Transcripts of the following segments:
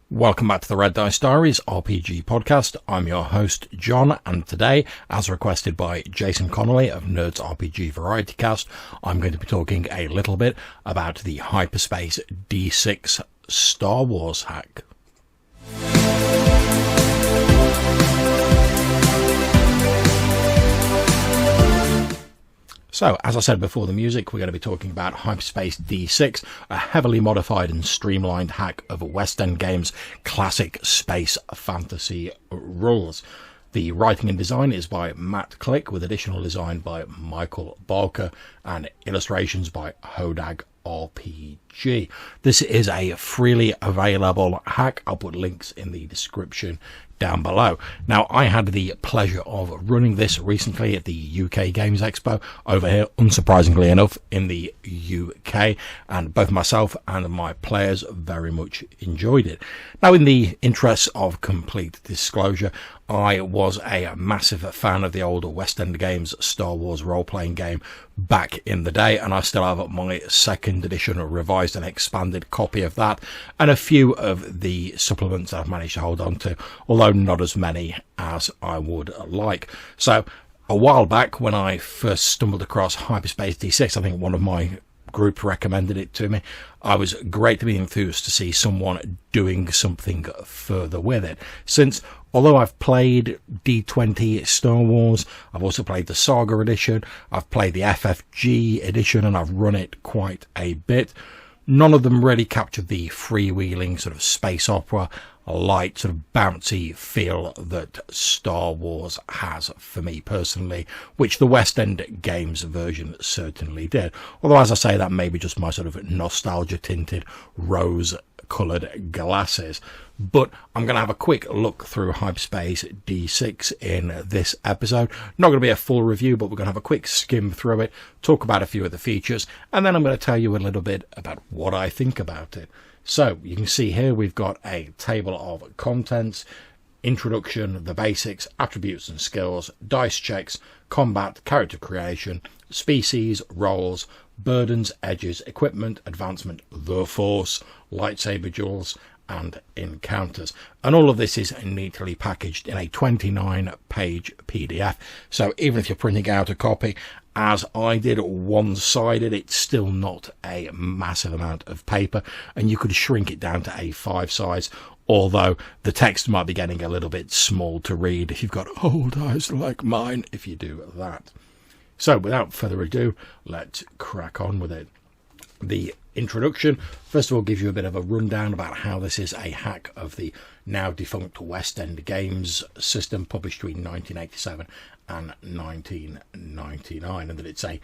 Welcome back to the Red Dice Diaries RPG podcast. I'm your host, John, and today, as requested by Jason Connolly of Nerds RPG Variety Cast, I'm going to be talking a little bit about the Hyperspace D6 Star Wars hack. So, as I said before the music, we're going to be talking about Hyperspace D6, a heavily modified and streamlined hack of West End Games' classic space fantasy rules. The writing and design is by Matt Click, with additional design by Michael Barker and illustrations by Hodag RPG. This is a freely available hack. I'll put links in the description down below. Now, I had the pleasure of running this recently at the UK Games Expo over here, unsurprisingly enough, in the UK, and both myself and my players very much enjoyed it. Now, in the interest of complete disclosure, I was a massive fan of the older West End Games Star Wars role-playing game back in the day, and I still have my second edition revised and expanded copy of that, and a few of the supplements I've managed to hold on to, although not as many as I would like. So a while back, when I first stumbled across Hyperspace D6, I think one of my group recommended it to me, I was greatly enthused to see someone doing something further with it, since although I've played D20 Star Wars, I've also played the Saga edition, I've played the FFG edition, and I've run it quite a bit. None of them really captured the freewheeling sort of space opera, light, sort of bouncy feel that Star Wars has for me personally, which the West End Games version certainly did. Although, as I say, that may be just my sort of nostalgia-tinted, rose-coloured glasses. But I'm going to have a quick look through Hyperspace D6 in this episode. Not going to be a full review, but we're going to have a quick skim through it, talk about a few of the features, and then I'm going to tell you a little bit about what I think about it. So, you can see here we've got a table of contents, introduction, the basics, attributes and skills, dice checks, combat, character creation, species, roles, burdens, edges, equipment, advancement, the force, lightsaber duels, and encounters. And all of this is neatly packaged in a 29-page PDF. So even if you're printing out a copy, as I did, one-sided, it's still not a massive amount of paper, and you could shrink it down to A5 size, although the text might be getting a little bit small to read if you've got old eyes like mine, if you do that. So without further ado, let's crack on with it. The introduction, first of all, gives you a bit of a rundown about how this is a hack of the now defunct West End Games system, published between 1987 and 1999, and that it's a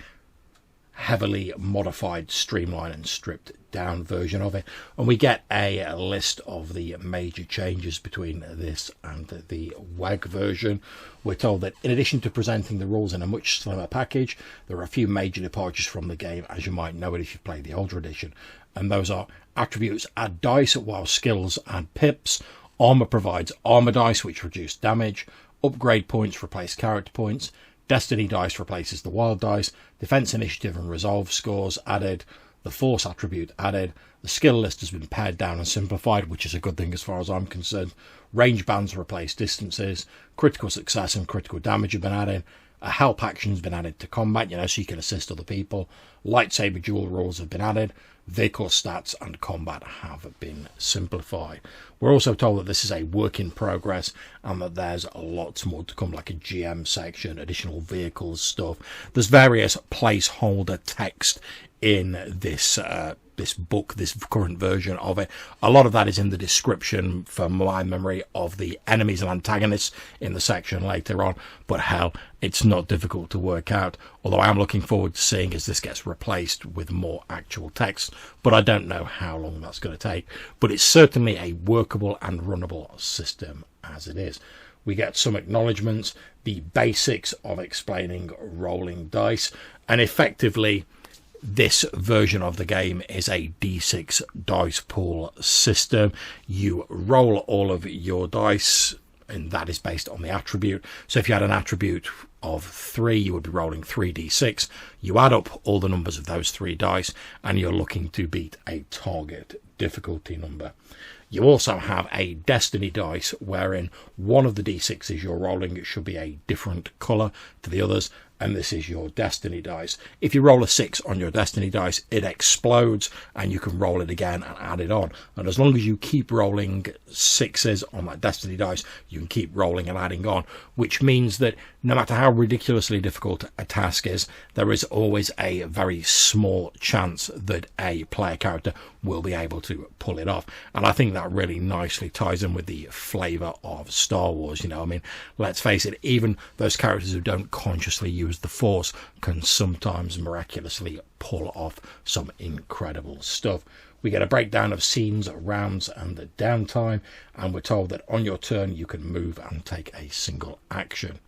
heavily modified, streamlined and stripped down version of it. And we get a list of the major changes between this and the WEG version. We're told that in addition to presenting the rules in a much slimmer package, there are a few major departures from the game, as you might know it if you've played the older edition. And those are: attributes add dice, while skills add pips. Armor provides armor dice, which reduce damage. Upgrade points replace character points. Destiny dice replaces the wild dice. Defense, initiative and resolve scores added. The force attribute added. The skill list has been pared down and simplified, which is a good thing as far as I'm concerned. Range bands replace distances. Critical success and critical damage have been added. A help action has been added to combat, so you can assist other people. Lightsaber duel rules have been added. Vehicle stats and combat have been simplified. We're also told that this is a work in progress and that there's lots more to come, like a GM section, additional vehicles stuff. There's various placeholder text in this book, this current version of it. A lot of that is in the description, from my memory, of the enemies and antagonists in the section later on, but hell, it's not difficult to work out, although I am looking forward to seeing as this gets replaced with more actual text, but I don't know how long that's going to take. But it's certainly a workable and runnable system as it is. We get some acknowledgements, the basics of explaining rolling dice, and effectively this version of the game is a D6 dice pool system. You roll all of your dice, and that is based on the attribute. So if you had an attribute of 3, you would be rolling 3d6. You add up all the numbers of those 3 dice, and you're looking to beat a target difficulty number. You also have a destiny dice, wherein one of the d6s you're rolling, it should be a different colour to the others, and this is your destiny dice. If you roll a 6 on your destiny dice, it explodes and you can roll it again and add it on. And as long as you keep rolling 6s on that destiny dice, you can keep rolling and adding on, which means that no matter how ridiculously difficult a task is, there is always a very small chance that a player character will be able to pull it off. And I think that really nicely ties in with the flavour of Star Wars. You know, I mean, let's face it, even those characters who don't consciously use the Force can sometimes miraculously pull off some incredible stuff. We get a breakdown of scenes, rounds and the downtime, and we're told that on your turn you can move and take a single action.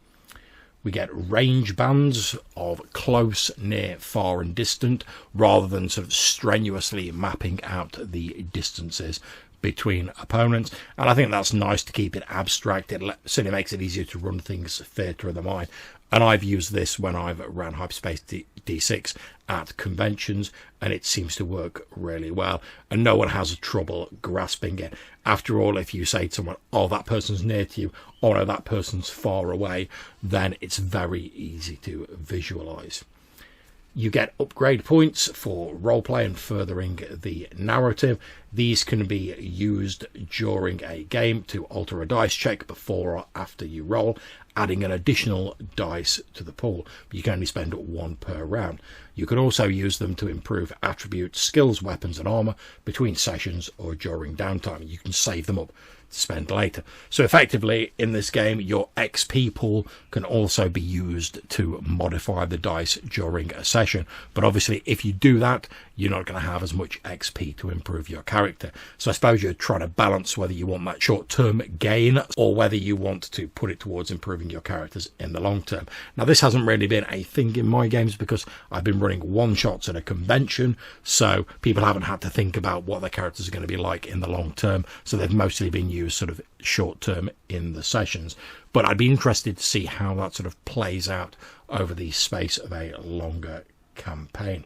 We get range bands of close, near, far and distant, rather than sort of strenuously mapping out the distances between opponents. And I think that's nice to keep it abstract. It certainly makes it easier to run things theatre of the mind. And I've used this when I've ran Hyperspace D6 at conventions, and it seems to work really well. And no one has trouble grasping it. After all, if you say to someone, oh, that person's near to you, or no, that person's far away, then it's very easy to visualise. You get upgrade points for roleplay and furthering the narrative. These can be used during a game to alter a dice check before or after you roll, adding an additional dice to the pool. You can only spend 1 per round. You can also use them to improve attributes, skills, weapons and armour between sessions or during downtime. You can save them up to spend later. So effectively, in this game, your XP pool can also be used to modify the dice during a session. But obviously, if you do that, you're not going to have as much XP to improve your character. So I suppose you're trying to balance whether you want that short-term gain or whether you want to put it towards improving your characters in the long term. Now, this hasn't really been a thing in my games because I've been running one-shots at a convention, so people haven't had to think about what their characters are going to be like in the long term. So they've mostly been used sort of short-term in the sessions. But I'd be interested to see how that sort of plays out over the space of a longer campaign.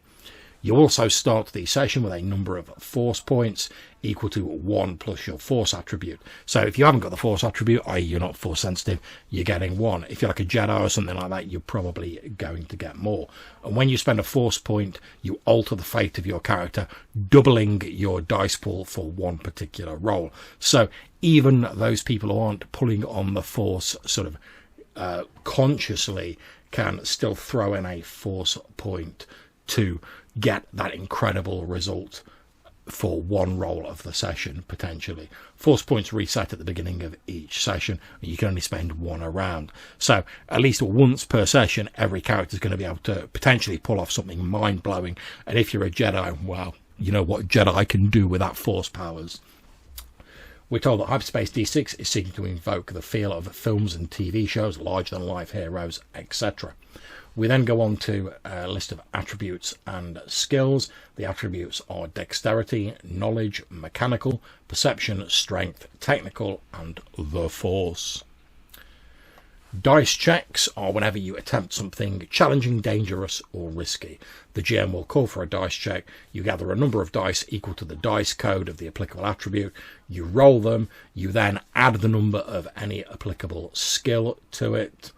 You also start the session with a number of force points equal to 1 plus your force attribute. So if you haven't got the force attribute, i.e. you're not force sensitive, you're getting 1. If you're like a Jedi or something like that, you're probably going to get more. And when you spend a force point, you alter the fate of your character, doubling your dice pool for one particular roll. So even those people who aren't pulling on the force sort of consciously can still throw in a force point to get that incredible result for one roll of the session, potentially. Force points reset at the beginning of each session, and you can only spend 1 a round. So at least once per session, every character is going to be able to potentially pull off something mind-blowing. And if you're a Jedi, well, you know what Jedi can do with that force powers. We're told that Hyperspace D6 is seeking to invoke the feel of films and TV shows, larger-than-life heroes, etc. We then go on to a list of attributes and skills. The attributes are dexterity, knowledge, mechanical, perception, strength, technical, and the force. Dice checks are whenever you attempt something challenging, dangerous, or risky. The GM will call for a dice check. You gather a number of dice equal to the dice code of the applicable attribute. You roll them. You then add the number of any applicable skill to it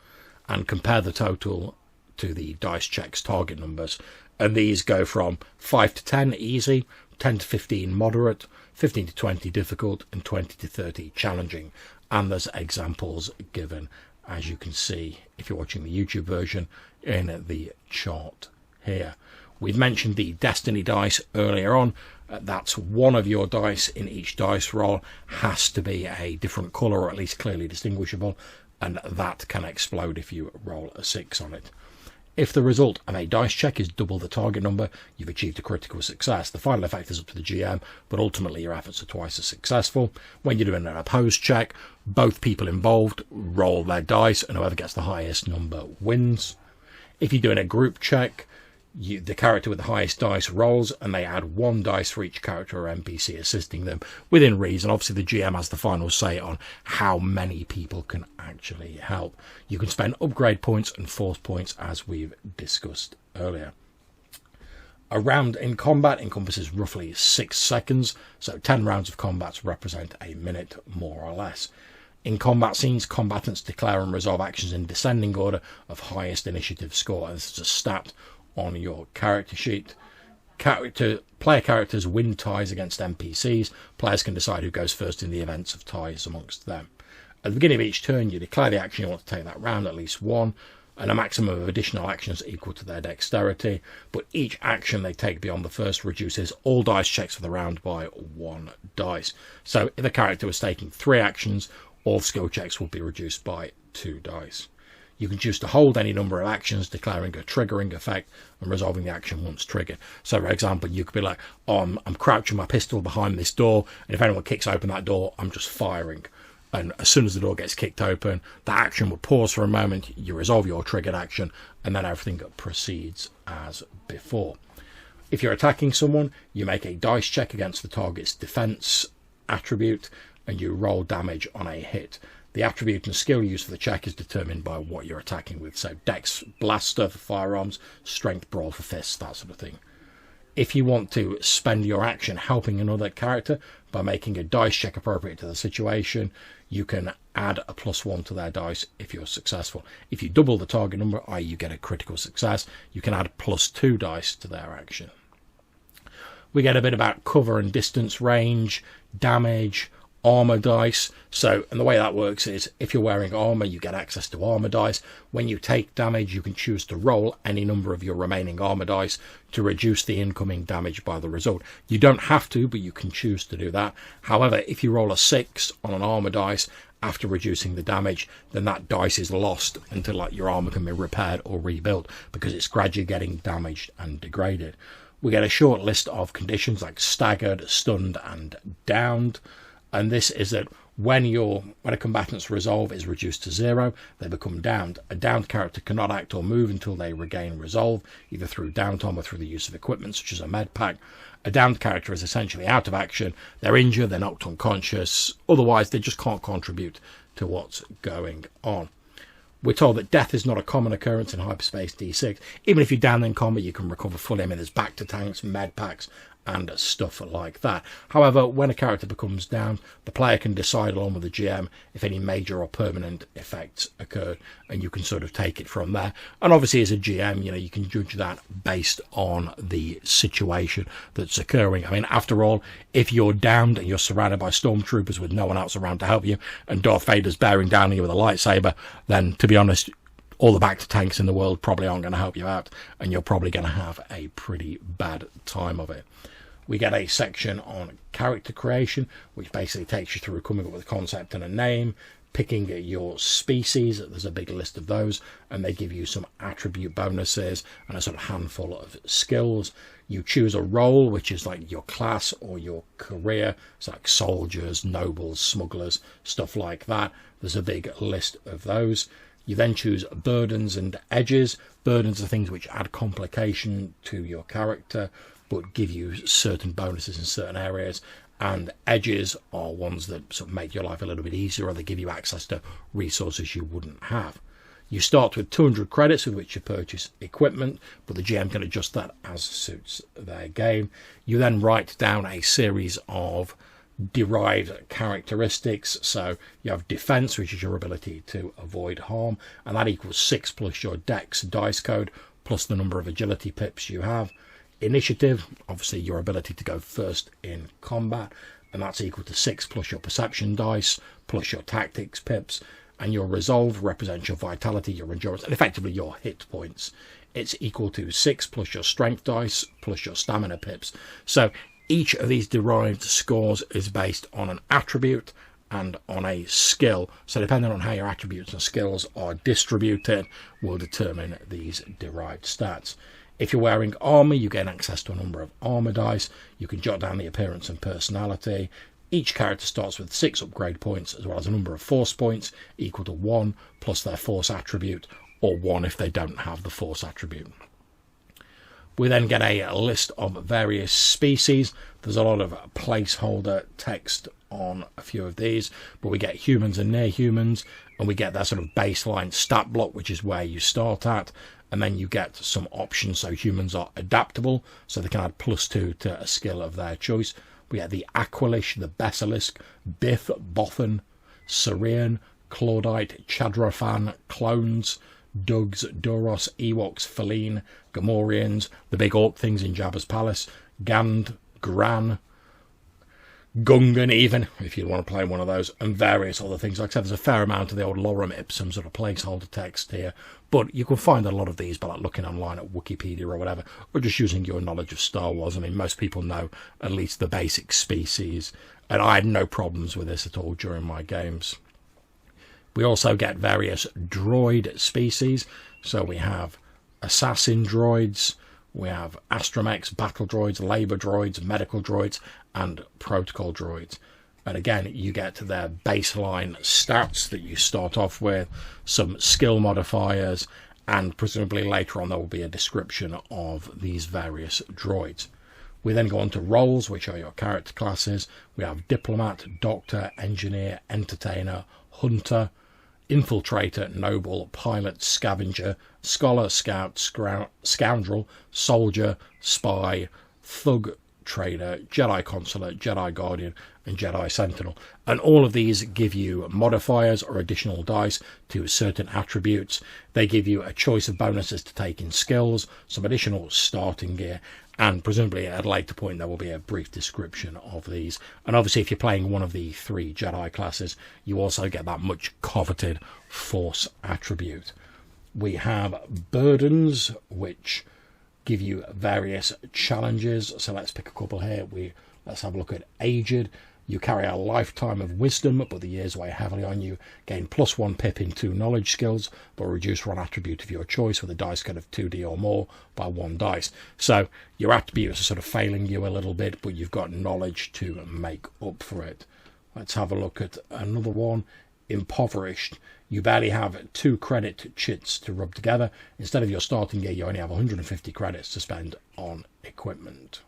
and compare the total to the dice check's target numbers. And these go from 5 to 10 easy, 10 to 15 moderate, 15 to 20 difficult, and 20 to 30 challenging. And there's examples given, as you can see if you're watching the YouTube version, in the chart here. We've mentioned the destiny dice earlier on. That's one of your dice in each dice roll has to be a different colour, or at least clearly distinguishable, and that can explode if you roll a 6 on it. If the result of a dice check is double the target number, you've achieved a critical success. The final effect is up to the GM, but ultimately your efforts are twice as successful. When you're doing an opposed check, both people involved roll their dice, and whoever gets the highest number wins. If you're doing a group check, the character with the highest dice rolls, and they add 1 dice for each character or NPC assisting them within reason. Obviously, the GM has the final say on how many people can actually help. You can spend upgrade points and force points, as we've discussed earlier. A round in combat encompasses roughly 6 seconds, so 10 rounds of combat represent a minute more or less. In combat scenes, combatants declare and resolve actions in descending order of highest initiative score. And this is a stat on your character sheet. Player characters win ties against NPCs. Players can decide who goes first in the events of ties amongst them. At the beginning of each turn, you declare the action you want to take that round, at least one, and a maximum of additional actions equal to their dexterity, but each action they take beyond the first reduces all dice checks for the round by 1 dice. So if a character was taking 3 actions, all skill checks will be reduced by 2 dice. You can choose to hold any number of actions, declaring a triggering effect and resolving the action once triggered. So, for example, you could be like, I'm crouching my pistol behind this door, and if anyone kicks open that door, I'm just firing. And as soon as the door gets kicked open, that action will pause for a moment, you resolve your triggered action, and then everything proceeds as before. If you're attacking someone, you make a dice check against the target's defense attribute, and you roll damage on a hit. The attribute and skill used for the check is determined by what you're attacking with. So Dex Blaster for firearms, Strength Brawl for fists, that sort of thing. If you want to spend your action helping another character by making a dice check appropriate to the situation, you can add a +1 to their dice if you're successful. If you double the target number, i.e. you get a critical success, you can add +2 dice to their action. We get a bit about cover and distance range, damage, armor dice. And the way that works is if you're wearing armor, you get access to armor dice. When you take damage, you can choose to roll any number of your remaining armor dice to reduce the incoming damage by the result. You don't have to, but you can choose to do that. However, if you roll a 6 on an armor dice after reducing the damage, then that dice is lost until your armor can be repaired or rebuilt, because it's gradually getting damaged and degraded. We get a short list of conditions like staggered, stunned, and downed. And this is that when a combatant's resolve is reduced to 0, they become downed. A downed character cannot act or move until they regain resolve, either through downtime or through the use of equipment such as a med pack. A downed character is essentially out of action. They're injured, they're knocked unconscious. Otherwise, they just can't contribute to what's going on. We're told that death is not a common occurrence in Hyperspace D6. Even if you're down in combat, you can recover fully. I mean, there's back to tanks, med packs, and stuff like that. However, when a character becomes down, the player can decide along with the GM if any major or permanent effects occurred, and you can sort of take it from there. And obviously as a GM, you can judge that based on the situation that's occurring. I mean, after all, if you're downed and you're surrounded by stormtroopers with no one else around to help you, and Darth Vader's bearing down on you with a lightsaber, then to be honest, all the back to tanks in the world probably aren't going to help you out, and you're probably going to have a pretty bad time of it. We get a section on character creation, which basically takes you through coming up with a concept and a name, picking your species. There's a big list of those, and they give you some attribute bonuses and a sort of handful of skills. You choose a role, which is like your class or your career. It's like soldiers, nobles, smugglers, stuff like that. There's a big list of those. You then choose burdens and edges. Burdens are things which add complication to your character, but give you certain bonuses in certain areas. And edges are ones that sort of make your life a little bit easier, or they give you access to resources you wouldn't have. You start with 200 credits with which you purchase equipment, but the GM can adjust that as suits their game. You then write down a series of derived characteristics. So you have defense, which is your ability to avoid harm, and that equals 6 plus your dex dice code plus the number of agility pips you have. Initiative, obviously your ability to go first in combat, and that's equal to 6 plus your perception dice plus your tactics pips. And your resolve represents your vitality, your endurance, and effectively your hit points. It's equal to 6 plus your strength dice plus your stamina pips. So each of these derived scores is based on an attribute and on a skill. So depending on how your attributes and skills are distributed will determine these derived stats. If you're wearing armor, you gain access to a number of armor dice. You can jot down the appearance and personality. Each character starts with 6 upgrade points, as well as a number of force points equal to 1 plus their force attribute, or 1 if they don't have the force attribute. We then get a list of various species. There's a lot of placeholder text on a few of these, but we get humans and near humans, and we get that sort of baseline stat block, which is where you start at. and then you get some options. So humans are adaptable, so they can add +2 to a skill of their choice. We get the Aqualish, the Basilisk, Biff, Bothan, Syrian, Claudite, Chadrafan, Clones, Dugs, Duros, Ewoks, Feline, Gamorreans, the big orc things in Jabba's palace, Gand, Gran, Gungan even, if you want to play one of those, and various other things. Like I said, there's a fair amount of the old lorem ipsum sort of placeholder text here, but you can find a lot of these by like looking online at Wikipedia or whatever, or just using your knowledge of Star Wars. I mean, most people know at least the basic species, and I had no problems with this at all during my games. We also get various droid species, so we have assassin droids, we have astromechs, battle droids, labour droids, medical droids, and protocol droids. And again, you get their baseline stats that you start off with, some skill modifiers, and presumably later on there will be a description of these various droids. We then go on to roles, which are your character classes. We have diplomat, doctor, engineer, entertainer, hunter, infiltrator, noble, pilot, scavenger, scholar, scout, scoundrel, soldier, spy, thug, trader, Jedi consular, Jedi guardian, and Jedi sentinel. And all of these give you modifiers or additional dice to certain attributes. They give you a choice of bonuses to take in skills, some additional starting gear, and presumably at a later point there will be a brief description of these. And obviously if you're playing one of the 3 Jedi classes, you also get that much coveted Force attribute. We have burdens, which give you various challenges. So let's pick a couple here. Let's have a look at aged. You carry a lifetime of wisdom, but the years weigh heavily on you. Gain +1 pip in 2 knowledge skills, but reduce one attribute of your choice with a dice cut of 2d or more by 1 dice. So your attributes are sort of failing you a little bit, but you've got knowledge to make up for it. Let's have a look at another one. Impoverished. You barely have 2 credit chits to rub together. Instead of your starting gear, you only have 150 credits to spend on equipment.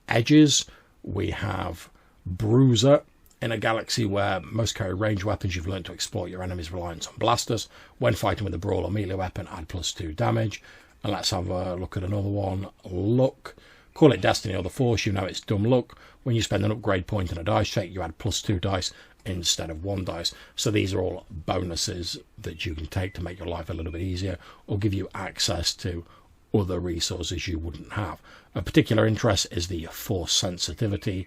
Edges. We have Bruiser. In a galaxy where most carry ranged weapons, you've learned to exploit your enemy's reliance on blasters. When fighting with a brawl or melee weapon, add +2 damage. And let's have a look at another one. Luck. Call it Destiny or the Force, you know it's dumb luck. When you spend an upgrade point in a dice check, you add +2 dice instead of 1 dice. So these are all bonuses that you can take to make your life a little bit easier or give you access to other resources you wouldn't have. A particular interest is the Force sensitivity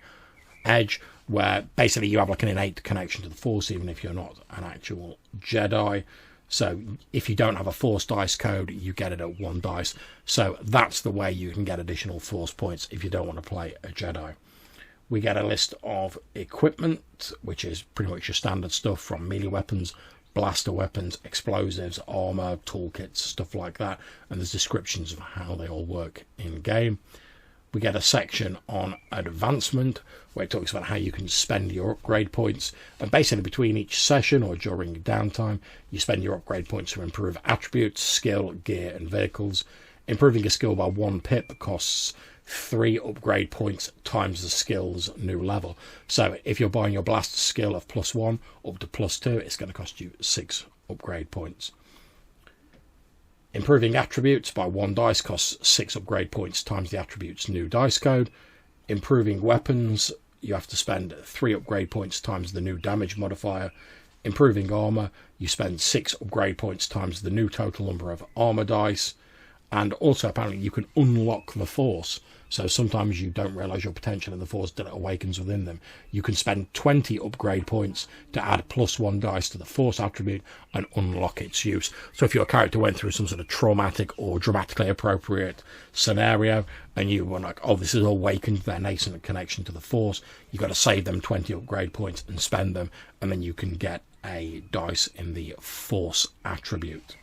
edge, where basically you have like an innate connection to the Force even if you're not an actual Jedi. So if you don't have a Force dice code, you get it at 1 dice. So that's the way you can get additional Force points if you don't want to play a Jedi. We get a list of equipment, which is pretty much your standard stuff from melee weapons, blaster weapons, explosives, armor, toolkits, stuff like that. And there's descriptions of how they all work in game. We get a section on advancement where it talks about how you can spend your upgrade points. And basically between each session or during downtime, you spend your upgrade points to improve attributes, skill, gear, and vehicles. Improving a skill by 1 pip costs 3 upgrade points times the skill's new level. So if you're buying your blaster skill of +1 up to +2, it's going to cost you 6 upgrade points. Improving attributes by 1 dice costs 6 upgrade points times the attribute's new dice code. Improving weapons, you have to spend 3 upgrade points times the new damage modifier. Improving armor, you spend 6 upgrade points times the new total number of armor dice. And also apparently you can unlock the Force. So sometimes you don't realise your potential in the Force till it awakens within them. You can spend 20 upgrade points to add +1 dice to the Force attribute and unlock its use. So if your character went through some sort of traumatic or dramatically appropriate scenario and you were like, oh, this has awakened their nascent connection to the Force, you've got to save them 20 upgrade points and spend them, and then you can get a dice in the Force attribute.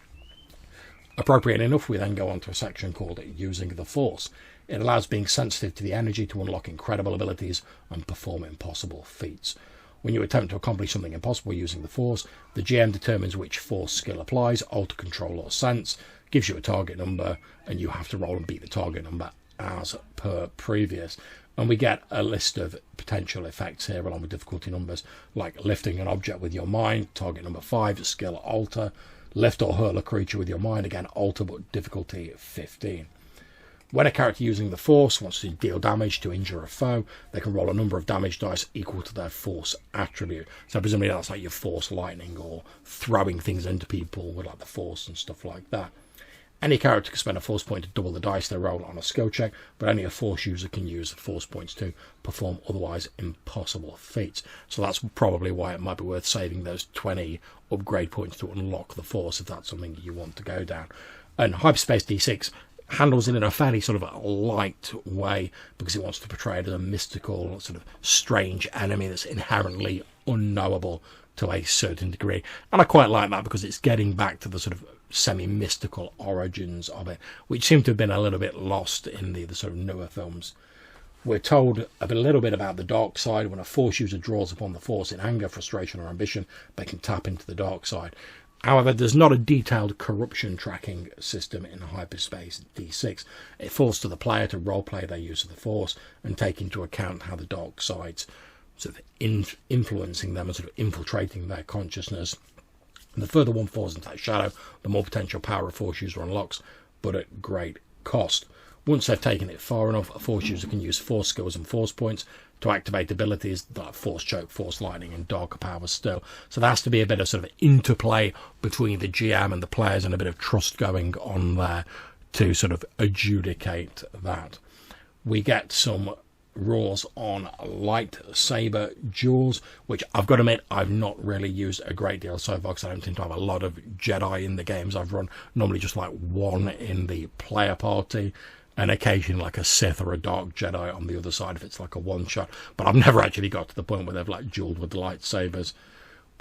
Appropriate enough, we then go on to a section called Using the Force. It allows being sensitive to the energy to unlock incredible abilities and perform impossible feats. When you attempt to accomplish something impossible using the Force, the GM determines which Force skill applies, alter control or sense, gives you a target number, and you have to roll and beat the target number as per previous. And we get a list of potential effects here along with difficulty numbers, like lifting an object with your mind, target number 5, skill alter, Lift or hurl a creature with your mind. Again, alter, but difficulty 15. When a character using the Force wants to deal damage to injure a foe, they can roll a number of damage dice equal to their Force attribute. So presumably that's like your Force lightning or throwing things into people with like the Force and stuff like that. Any character can spend a Force point to double the dice they roll on a skill check, but only a Force user can use Force points to perform otherwise impossible feats. So that's probably why it might be worth saving those 20 upgrade points to unlock the Force if that's something you want to go down. And Hyperspace D6 handles it in a fairly sort of light way because it wants to portray it as a mystical, sort of strange enemy that's inherently unknowable to a certain degree. And I quite like that because it's getting back to the sort of semi-mystical origins of it, which seem to have been a little bit lost in the sort of newer films. We're told a little bit about the dark side. When a Force user draws upon the Force in anger, frustration or ambition, they can tap into the dark side. However, there's not a detailed corruption tracking system in Hyperspace D6. It falls to the player to roleplay their use of the Force and take into account how the dark side's sort of influencing them and sort of infiltrating their consciousness. And the further one falls into that shadow, the more potential power a Force user unlocks, but at great cost. Once they've taken it far enough, a Force user can use Force skills and Force points to activate abilities like Force Choke, Force Lightning and darker powers still. So there has to be a bit of sort of interplay between the GM and the players and a bit of trust going on there to sort of adjudicate that. We get some rules on lightsaber duels, which I've got to admit I've not really used a great deal so far because I don't seem to have a lot of Jedi in the games I've run. Normally just like one in the player party, and occasionally like a Sith or a Dark Jedi on the other side if it's like a one-shot. But I've never actually got to the point where they've like duelled with the lightsabers.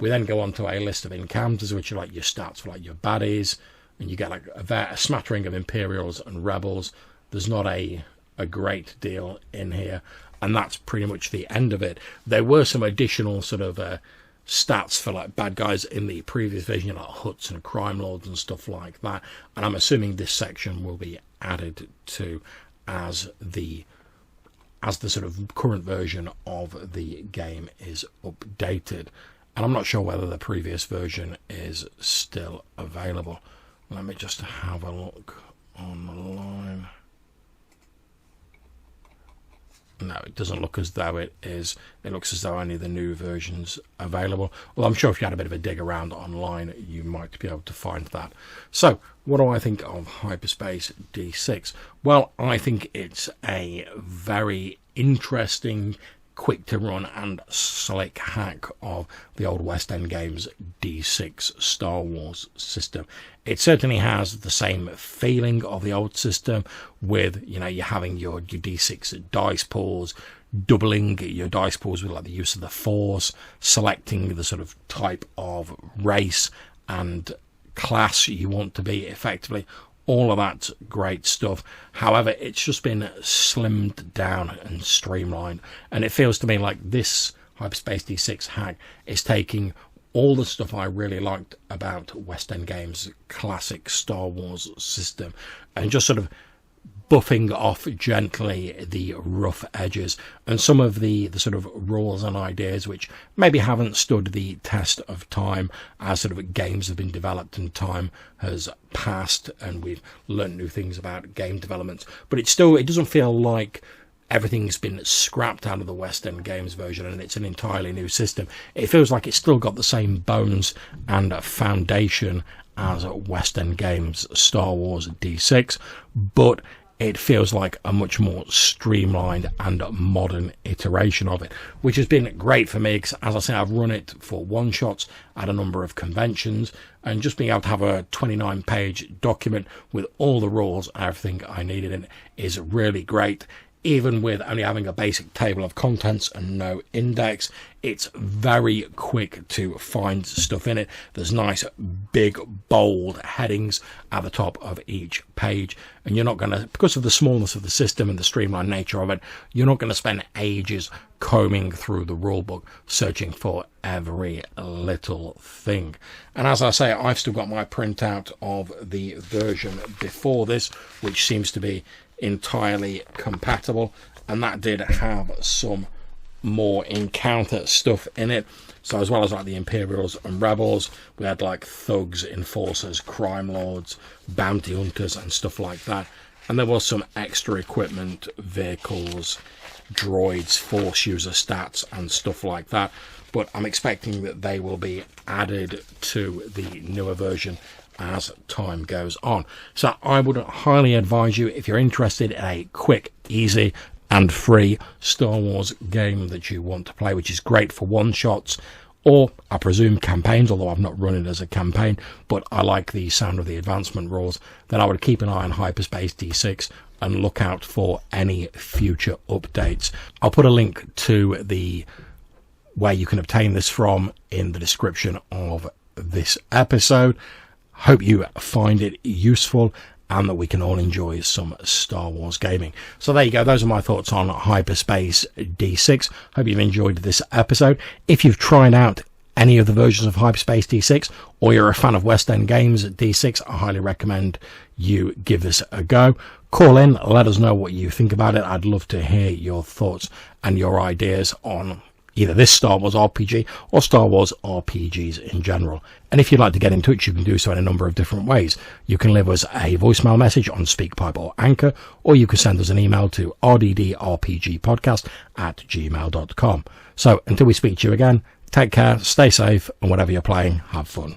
We then go on to a list of encounters, which are like your stats for like your baddies, and you get like a smattering of Imperials and Rebels. There's not a great deal in here, and that's pretty much the end of it. There were some additional sort of stats for like bad guys in the previous version, like Hutts and Crime Lords and stuff like that, and I'm assuming this section will be added to as the sort of current version of the game is updated. And I'm not sure whether the previous version is still available. Let me just have a look online. No, it doesn't look as though it is. It looks as though only the new version's available. Well, I'm sure if you had a bit of a dig around online, you might be able to find that. So, what do I think of Hyperspace D6? Well, I think it's a very interesting, quick to run and slick hack of the old West End Games D6 Star Wars system. It certainly has the same feeling of the old system with, you know, you're having your D6 dice pools, doubling your dice pools with like the use of the Force, selecting the sort of type of race and class you want to be effectively. All of that's great stuff. However, it's just been slimmed down and streamlined. And it feels to me like this Hyperspace D6 hack is taking all the stuff I really liked about West End Games' classic Star Wars system and just sort of buffing off gently the rough edges and some of the sort of rules and ideas which maybe haven't stood the test of time as sort of games have been developed and time has passed and we've learned new things about game development. But it doesn't feel like everything's been scrapped out of the West End Games version and it's an entirely new system. It feels like it's still got the same bones and foundation as West End Games Star Wars D6, but it feels like a much more streamlined and modern iteration of it, which has been great for me because, as I say, I've run it for one-shots at a number of conventions, and just being able to have a 29-page document with all the rules and everything I needed in it is really great. Even with only having a basic table of contents and no index, it's very quick to find stuff in it. There's nice, big, bold headings at the top of each page. And you're not going to, because of the smallness of the system and the streamlined nature of it, you're not going to spend ages combing through the rulebook, searching for every little thing. And as I say, I've still got my printout of the version before this, which seems to be entirely compatible, and that did have some more encounter stuff in it. So as well as like the Imperials and Rebels, we had like thugs, enforcers, crime lords, bounty hunters and stuff like that. And there was some extra equipment, vehicles, droids, force user stats and stuff like that. But I'm expecting that they will be added to the newer version as time goes on. So I would highly advise you, if you're interested in a quick, easy and free Star Wars game that you want to play, which is great for one-shots or, I presume, campaigns, although I've not run it as a campaign, but I like the sound of the advancement rules, then I would keep an eye on Hyperspace D6 and look out for any future updates. I'll put a link to the where you can obtain this from in the description of this episode. Hope you find it useful and that we can all enjoy some Star Wars gaming. So there you go. Those are my thoughts on Hyperspace D6. Hope you've enjoyed this episode. If you've tried out any of the versions of Hyperspace D6 or you're a fan of West End Games D6, I highly recommend you give this a go. Call in, let us know what you think about it. I'd love to hear your thoughts and your ideas on either this Star Wars RPG or Star Wars RPGs in general. And if you'd like to get in touch, you can do so in a number of different ways. You can leave us a voicemail message on SpeakPipe or Anchor, or you can send us an email to rddrpgpodcast@gmail.com. So until we speak to you again, take care, stay safe, and whatever you're playing, have fun.